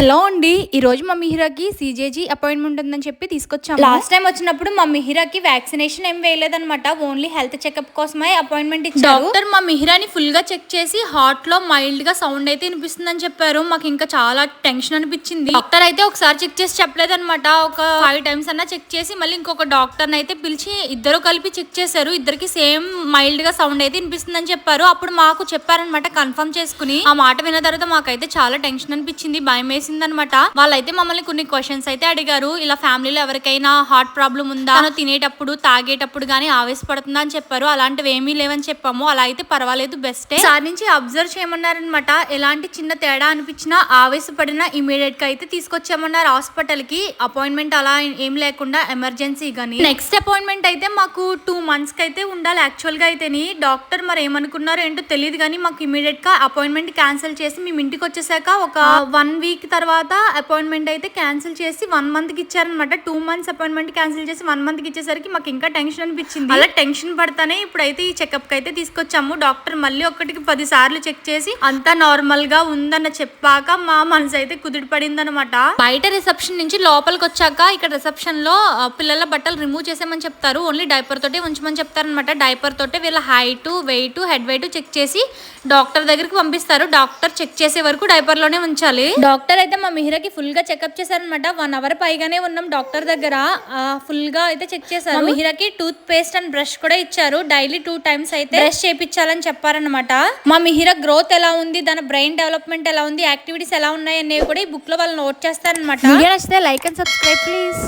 Hello అండి, ఈరోజు మా మిహిరాకి సీజేజీ అపాయింట్మెంట్ ఉందని చెప్పి తీసుకొచ్చాము. లాస్ట్ టైం వచ్చినప్పుడు మా మిహిరాకి వ్యాక్సినేషన్ ఏం వేయలేదన్నమాట. ఓన్లీ హెల్త్ చెకప్ కోసమే అపాయింట్మెంట్ ఇచ్చారు. డాక్టర్ మా మిహిరాని ఫుల్ గా చెక్ చేసి హార్ట్ లో మైల్డ్ గా సౌండ్ అయితే వినిపిస్తుందని చెప్పారు. మాకు ఇంకా చాలా టెన్షన్ అనిపించింది. డాక్టర్ అయితే ఒకసారి చెక్ చేసి చెప్పలేదన్నమాట. ఒక 5 times అన్నా చెక్ చేసి మళ్ళీ ఇంకొక డాక్టర్ అయితే పిలిచి ఇద్దరు కలిపి చెక్ చేశారు. ఇద్దరికి సేమ్ మైల్డ్ గా సౌండ్ అయితే వినిపిస్తుందని చెప్పారు. అప్పుడు మాకు చెప్పారనమాట కన్ఫర్మ్ చేసుకుని. ఆ మాట విన్న తర్వాత మాకైతే చాలా టెన్షన్ అనిపించింది, భయం అనమాట. వాళ్ళైతే మమ్మల్ని కొన్ని క్వశ్చన్స్ అయితే అడిగారు. ఇలా ఫ్యామిలీలో ఎవరికైనా హార్ట్ ప్రాబ్లం ఉందా, తినేటప్పుడు తాగేటప్పుడు గానీ ఆవేశపడుతుందా అని చెప్పారు. అలాంటివి ఏమీ లేవని చెప్పాము. అలా అయితే పర్వాలేదు, బెస్టే. సార్ నుంచి అబ్జర్వ్ చేయమన్నారనమాట. ఎలాంటి చిన్న తేడా అనిపించినా ఆవేశపడినా ఇమీడియట్ గా అయితే తీసుకొచ్చామన్నారు హాస్పిటల్ కి. అపాయింట్మెంట్ అలా ఏం లేకుండా ఎమర్జెన్సీ గానీ. నెక్స్ట్ అపాయింట్మెంట్ అయితే మాకు 2 months కి అయితే ఉండాలి యాక్చువల్ గా అయితేని. డాక్టర్ మరి ఏమనుకున్నారో ఏంటో తెలియదు కానీ మాకు ఇమీడియట్ గా అపాయింట్మెంట్ క్యాన్సిల్ చేసి మేము ఇంటికి వచ్చేసాక ఒక 1 week తర్వాత అపాయింట్మెంట్ అయితే క్యాన్సిల్ చేసి 1 month కి ఇచ్చారనమాట. 2 months అపాయింట్మెంట్ క్యాన్సిల్ చేసి 1 month కి ఇచ్చేసరికి మాకు ఇంకా టెన్షన్ అనిపించింది. అలా టెన్షన్ పడతానే ఇప్పుడైతే ఈ చెకప్ కి అయితే తీసుకొచ్చాము. డాక్టర్ మళ్ళీ ఒకటికి 10 సార్లు చెక్ చేసి అంతా నార్మల్ గా ఉందన్న చెప్పాక మా మనసు అయితే కుదిరి పడింది అనమాట. బయట రిసెప్షన్ నుంచి లోపలికి వచ్చాక ఇక్కడ రిసెప్షన్ లో పిల్లల బట్టలు రిమూవ్ చేసేమని చెప్తారు. ఓన్లీ డైపర్ తోటే ఉంచమని చెప్తారనమాట. డైపర్ తోటే వీళ్ళ height, weight, head weight check చేసి డాక్టర్ దగ్గరికి పంపిస్తారు. డాక్టర్ చెక్ చేసే వరకు డైపర్ లోనే ఉంచాలి. డాక్టర్ అయితే మా మిహిరాకి ఫుల్ గా చెకప్ చేశారనమాట. 1 hour పైగానే ఉన్నాం డాక్టర్ దగ్గర. ఫుల్ గా అయితే చెక్ చేశారు. మిహిరాకి టూత్ పేస్ట్ అండ్ బ్రష్ కూడా ఇచ్చారు. డైలీ 2 times అయితే బ్రష్ చేయించాలని చెప్పారనమాట. మా మిహిరా గ్రోత్ ఎలా ఉంది, దాని బ్రెయిన్ డెవలప్మెంట్ ఎలా ఉంది, యాక్టివిటీస్ ఎలా ఉన్నాయి అనేవి కూడా ఈ బుక్ లో వాళ్ళు నోట్ చేస్తారనమాట. వీడియో నచ్చితే లైక్ అండ్ సబ్స్క్రైబ్ ప్లీజ్.